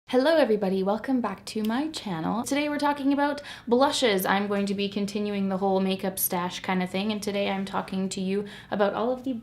Hello everybody, welcome back to my channel. Today we're talking about blushes. I'm going to be continuing the whole makeup stash kind of thing, and today I'm talking to you about all of the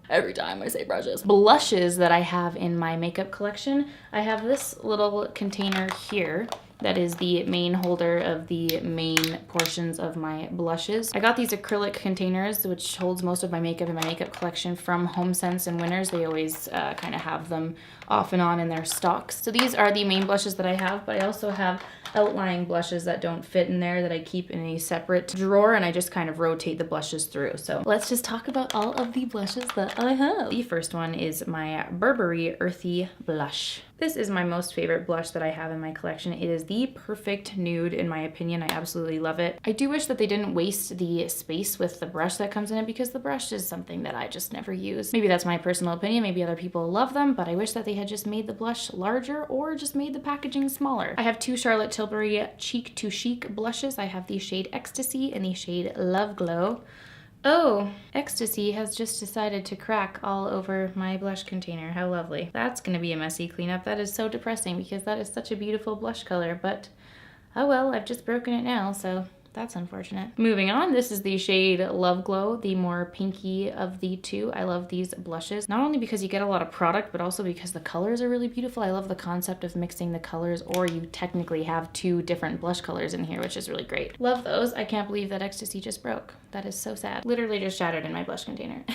every time I say brushes, blushes that I have in my makeup collection. I have this little container here that is the main holder of the main portions of my blushes. I got these acrylic containers, which holds most of my makeup in my makeup collection from HomeSense and Winners. They always kind of have them off and on in their stocks. So these are the main blushes that I have, but I also have outlying blushes that don't fit in there that I keep in a separate drawer, and I just kind of rotate the blushes through. So let's just talk about all of the blushes that I have. The first one is my Burberry Earthy Blush. This is my most favorite blush that I have in my collection. It is the perfect nude in my opinion. I absolutely love it. I do wish that they didn't waste the space with the brush that comes in it, because the brush is something that I just never use. Maybe that's my personal opinion. Maybe other people love them, but I wish that they had just made the blush larger or just made the packaging smaller. I have two Charlotte Tilbury Cheek to Chic blushes. I have the shade Ecstasy and the shade Love Glow. Oh, Ecstasy has just decided to crack all over my blush container. How lovely. That's gonna be a messy cleanup. That is so depressing because that is such a beautiful blush color, but oh well, I've just broken it now, so that's unfortunate. Moving on, this is the shade Love Glow, the more pinky of the two. I love these blushes, not only because you get a lot of product, but also because the colors are really beautiful. I love the concept of mixing the colors, or you technically have two different blush colors in here, which is really great. Love those. I can't believe that Ecstasy just broke. That is so sad. Literally just shattered in my blush container.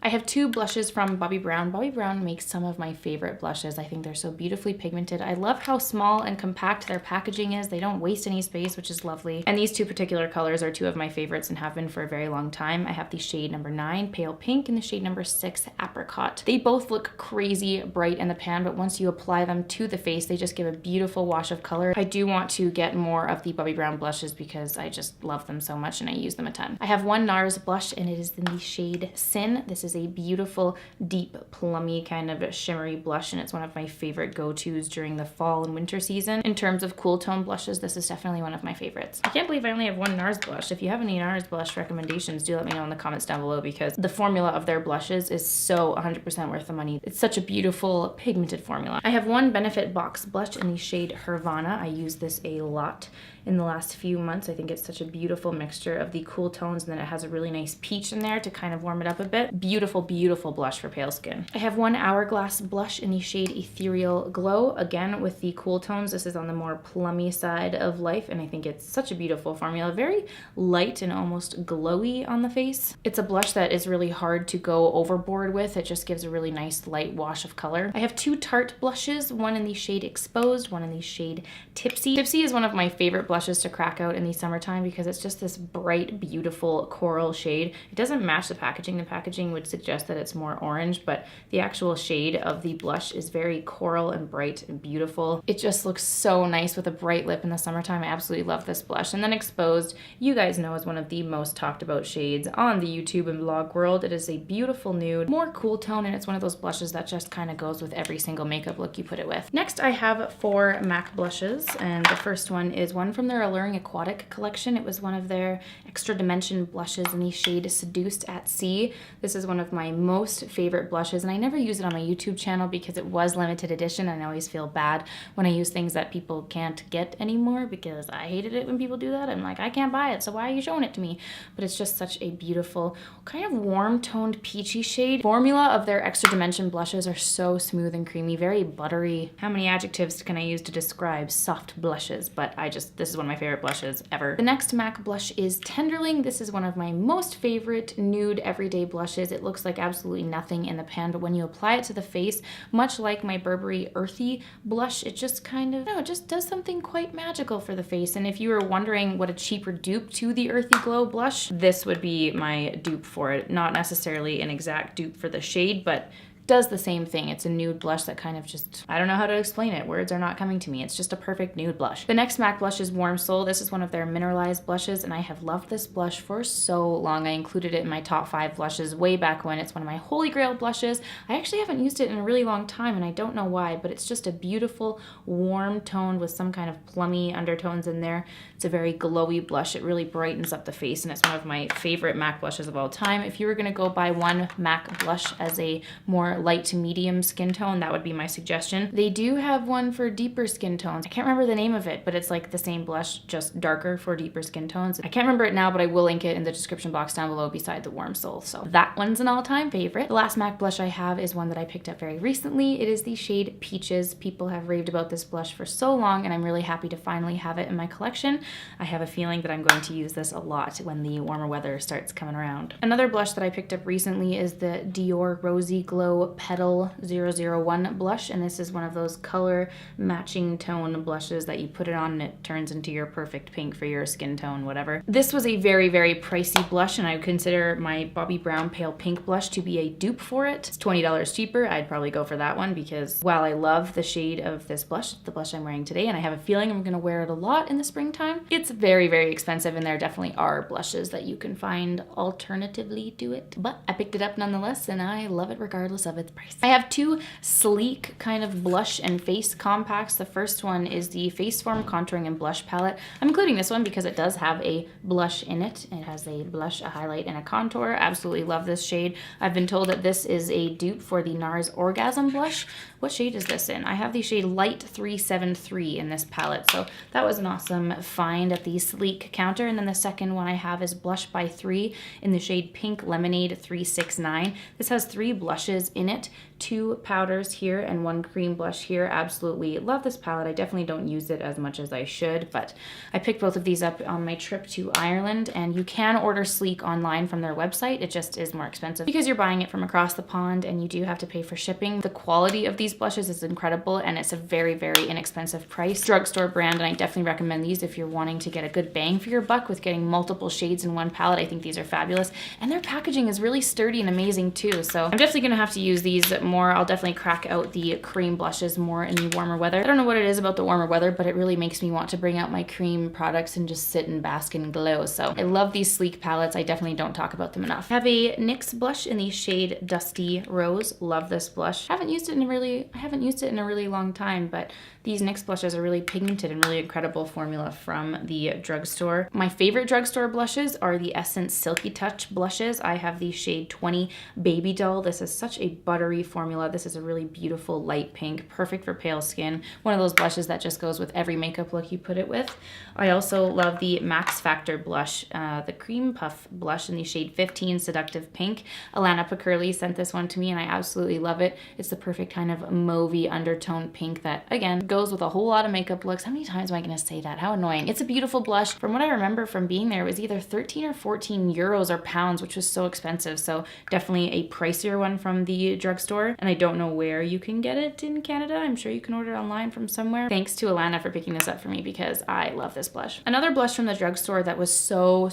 I have two blushes from Bobbi Brown. Bobbi Brown makes some of my favorite blushes. I think they're so beautifully pigmented. I love how small and compact their packaging is. They don't waste any space, which is lovely. And these two particular colors are two of my favorites and have been for a very long time. I have the shade number 9, Pale Pink, and the shade number 6, Apricot. They both look crazy bright in the pan, but once you apply them to the face, they just give a beautiful wash of color. I do want to get more of the Bobbi Brown blushes because I just love them so much and I use them a ton. I have one NARS blush, and it is in the shade Sin. This is a beautiful, deep, plummy kind of shimmery blush, and it's one of my favorite go-tos during the fall and winter season. In terms of cool tone blushes, this is definitely one of my favorites. I can't believe I only have one NARS blush. If you have any NARS blush recommendations, do let me know in the comments down below, because the formula of their blushes is so 100% worth the money. It's such a beautiful pigmented formula. I have one Benefit Box blush in the shade Hervana. I use this a lot in the last few months. I think it's such a beautiful mixture of the cool tones, and then it has a really nice peach in there to kind of warm it up a bit. Beautiful, beautiful blush for pale skin. I have one Hourglass blush in the shade Ethereal Glow, again with the cool tones. This is on the more plummy side of life, and I think it's such a beautiful formula. Very light and almost glowy on the face. It's a blush that is really hard to go overboard with. It just gives a really nice light wash of color. I have two Tarte blushes, one in the shade Exposed, one in the shade Tipsy. Tipsy is one of my favorite blushes to crack out in the summertime because it's just this bright, beautiful coral shade. It doesn't match the packaging. The packaging would suggest that it's more orange, but the actual shade of the blush is very coral and bright and beautiful. It just looks so nice with a bright lip in the summertime. I absolutely love this blush. And then Exposed, you guys know, is one of the most talked about shades on the YouTube and vlog world. It is a beautiful nude, more cool tone, and it's one of those blushes that just kind of goes with every single makeup look you put it with. Next, I have 4 MAC blushes, and the first one is one from their Alluring Aquatic collection. It was one of their Extra Dimension blushes in the shade Seduced at Sea. This is one of my most favorite blushes, and I never use it on my YouTube channel because it was limited edition, and I always feel bad when I use things that people can't get anymore, because I hated it when people do that. I'm like, I can't buy it, so why are you showing it to me? But it's just such a beautiful, kind of warm toned peachy shade. Formula of their Extra Dimension blushes are so smooth and creamy, very buttery. How many adjectives can I use to describe soft blushes? But this is one of my favorite blushes ever. The next MAC blush is Tenderling. This is one of my most favorite nude everyday blushes. It looks like absolutely nothing in the pan, but when you apply it to the face, much like my Burberry Earthy blush, it just kind of, it just does something quite magical for the face. And if you were wondering what a cheaper dupe to the Earthy Glow blush, this would be my dupe for it. Not necessarily an exact dupe for the shade, but does the same thing. It's a nude blush that kind of just, I don't know how to explain it. Words are not coming to me. It's just a perfect nude blush. The next MAC blush is Warm Soul. This is one of their mineralized blushes, and I have loved this blush for so long. I included it in my top 5 blushes way back when. It's one of my holy grail blushes. I actually haven't used it in a really long time, and I don't know why, but it's just a beautiful warm tone with some kind of plummy undertones in there. It's a very glowy blush. It really brightens up the face, and it's one of my favorite MAC blushes of all time. If you were gonna go buy one MAC blush as a more light to medium skin tone, that would be my suggestion. They do have one for deeper skin tones. I can't remember the name of it, but it's like the same blush, just darker for deeper skin tones. I can't remember it now, but I will link it in the description box down below beside the Warm Soul. So that one's an all-time favorite. The last MAC blush I have is one that I picked up very recently. It is the shade Peaches. People have raved about this blush for so long, and I'm really happy to finally have it in my collection. I have a feeling that I'm going to use this a lot when the warmer weather starts coming around. Another blush that I picked up recently is the Dior Rosy Glow Petal 001 blush, and this is one of those color matching tone blushes that you put it on and it turns into your perfect pink for your skin tone, whatever. This was a very, very pricey blush, and I would consider my Bobbi Brown Pale Pink blush to be a dupe for it. It's $20 cheaper. I'd probably go for that one because while I love the shade of this blush, the blush I'm wearing today, and I have a feeling I'm gonna wear it a lot in the springtime, it's very, very expensive, and there definitely are blushes that you can find alternatively to it. But I picked it up nonetheless, and I love it regardless of its price. I have two sleek kind of blush and face compacts. The first one is the Faceform Contouring and Blush Palette. I'm including this one because it does have a blush in it. It has a blush, a highlight, and a contour. Absolutely love this shade. I've been told that this is a dupe for the NARS Orgasm blush. What shade is this in? I have the shade Light 373 in this palette, so that was an awesome find at the sleek counter. And then the second one I have is Blush by 3 in the shade Pink Lemonade 369. This has 3 blushes in it, 2 powders here and 1 cream blush here. Absolutely love this palette. I definitely don't use it as much as I should, but I picked both of these up on my trip to Ireland, and you can order Sleek online from their website. It just is more expensive because you're buying it from across the pond and you do have to pay for shipping. The quality of these blushes is incredible, and it's a very, very inexpensive price. Drugstore brand, and I definitely recommend these if you're wanting to get a good bang for your buck with getting multiple shades in one palette. I think these are fabulous, and their packaging is really sturdy and amazing too, so I'm definitely gonna have to use these more. I'll definitely crack out the cream blushes more in the warmer weather. I don't know what it is about the warmer weather, but it really makes me want to bring out my cream products and just sit and bask in glow. So I love these sleek palettes. I definitely don't talk about them enough. I have a NYX blush in the shade Dusty Rose. Love this blush. I haven't used it in a really long time, but these NYX blushes are really pigmented and really incredible formula from the drugstore. My favorite drugstore blushes are the Essence Silky Touch blushes. I have the shade 20 Baby Doll. This is such a buttery formula. This is a really beautiful light pink, perfect for pale skin. One of those blushes that just goes with every makeup look you put it with. I also love the Max Factor blush, the Cream Puff blush in the shade 15 Seductive Pink. Alana Picurley sent this one to me, and I absolutely love it. It's the perfect kind of mauvey undertone pink that, again, goes with a whole lot of makeup looks. How many times am I going to say that? How annoying. It's a beautiful blush. From what I remember from being there, it was either 13 or 14 euros or pounds, which was so expensive. So definitely a pricier one from the drugstore. And I don't know where you can get it in Canada. I'm sure you can order it online from somewhere. Thanks to Alana for picking this up for me because I love this blush. Another blush from the drugstore that was so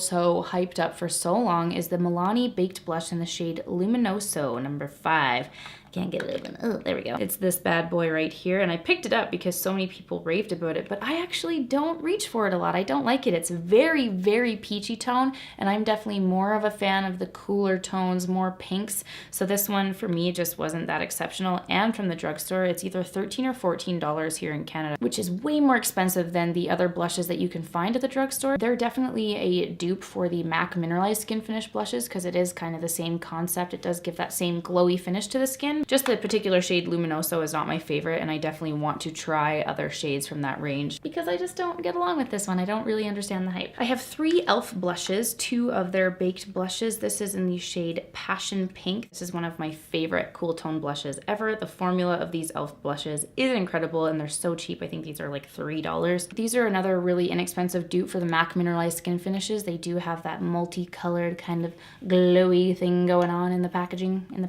hyped up for so long is the Milani Baked Blush in the shade Luminoso number 5. Can't get it open. Oh, there we go. It's this bad boy right here, and I picked it up because so many people raved about it, but I actually don't reach for it a lot. I don't like it. It's very, very peachy tone, and I'm definitely more of a fan of the cooler tones, more pinks. So this one for me just wasn't that exceptional. And from the drugstore, it's either $13 or $14 here in Canada, which is way more expensive than the other blushes that you can find at the drugstore. They're definitely a dupe for the MAC Mineralized Skin Finish blushes because it is kind of the same concept. It does give that same glowy finish to the skin. Just the particular shade Luminoso is not my favorite, and I definitely want to try other shades from that range because I just don't get along with this one. I don't really understand the hype. I have 3 e.l.f. blushes, 2 of their baked blushes. This is in the shade Passion Pink. This is one of my favorite cool tone blushes ever. The formula of these e.l.f. blushes is incredible, and they're so cheap. I think these are like $3. These are another really inexpensive dupe for the MAC Mineralized Skin Finishes. They do have that multicolored kind of glowy thing going on in the packaging, in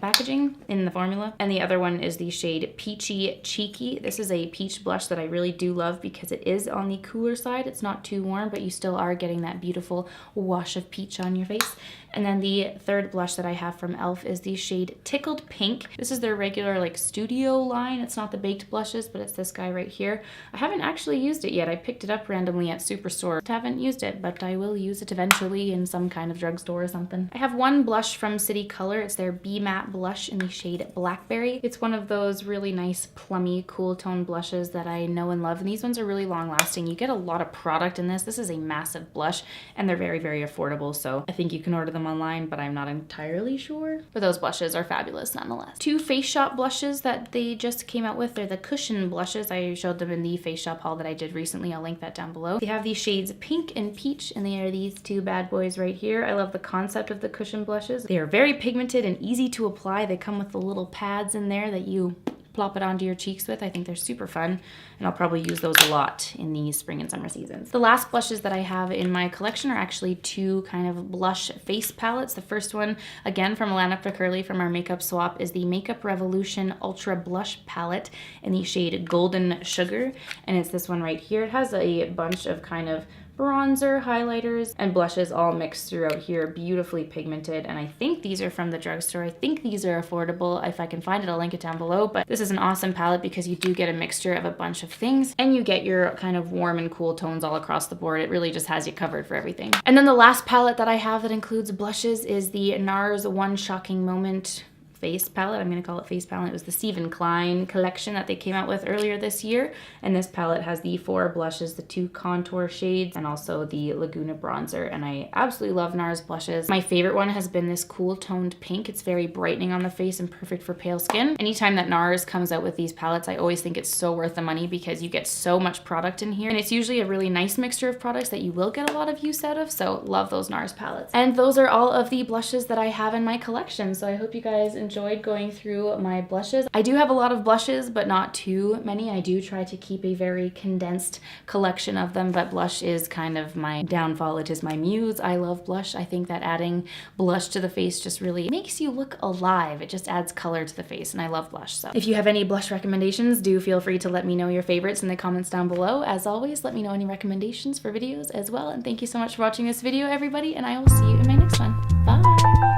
the formula. And the other one is the shade Peachy Cheeky. This is a peach blush that I really do love because it is on the cooler side. It's not too warm, but you still are getting that beautiful wash of peach on your face. And then the third blush that I have from e.l.f. is the shade Tickled Pink. This is their regular like studio line. It's not the baked blushes, but it's this guy right here. I haven't actually used it yet. I picked it up randomly at Superstore. I haven't used it, but I will use it eventually in some kind of drugstore or something. I have one blush from City Color. It's their Be Matte blush in the shade Blackberry. It's one of those really nice plummy cool tone blushes that I know and love, and these ones are really long lasting. You get a lot of product in this. This is a massive blush, and they're very, very affordable, so I think you can order them them online, but I'm not entirely sure. But those blushes are fabulous nonetheless. Two Face Shop blushes that they just came out with. They're the Cushion blushes. I showed them in the Face Shop haul that I did recently. I'll link that down below. They have these shades Pink and Peach, and they are these two bad boys right here. I love the concept of the Cushion blushes. They are very pigmented and easy to apply. They come with the little pads in there that you plop it onto your cheeks with. I think they're super fun, and I'll probably use those a lot in the spring and summer seasons. The last blushes that I have in my collection are actually two kind of blush face palettes. The first one, again from Alana Picurley from our makeup swap, is the Makeup Revolution Ultra Blush Palette in the shade Golden Sugar, and it's this one right here. It has a bunch of kind of bronzer, highlighters, and blushes all mixed throughout here, beautifully pigmented. And I think these are from the drugstore. I think these are affordable. If I can find it, I'll link it down below. But this is an awesome palette because you do get a mixture of a bunch of things, and you get your kind of warm and cool tones all across the board. It really just has you covered for everything. And then the last palette that I have that includes blushes is the NARS One Shocking Moment face palette. I'm going to call it face palette. It was the Stephen Klein collection that they came out with earlier this year. And this palette has the 4 blushes, the 2 contour shades, and also the Laguna bronzer. And I absolutely love NARS blushes. My favorite one has been this cool toned pink. It's very brightening on the face and perfect for pale skin. Anytime that NARS comes out with these palettes, I always think it's so worth the money because you get so much product in here. And it's usually a really nice mixture of products that you will get a lot of use out of. So love those NARS palettes. And those are all of the blushes that I have in my collection. So I hope you guys enjoyed going through my blushes. I do have a lot of blushes, but not too many. I do try to keep a very condensed collection of them, but blush is kind of my downfall. It is my muse. I love blush. I think that adding blush to the face just really makes you look alive. It just adds color to the face, and I love blush. So if you have any blush recommendations, do feel free to let me know your favorites in the comments down below. As always, let me know any recommendations for videos as well, and thank you so much for watching this video, everybody, and I will see you in my next one. Bye!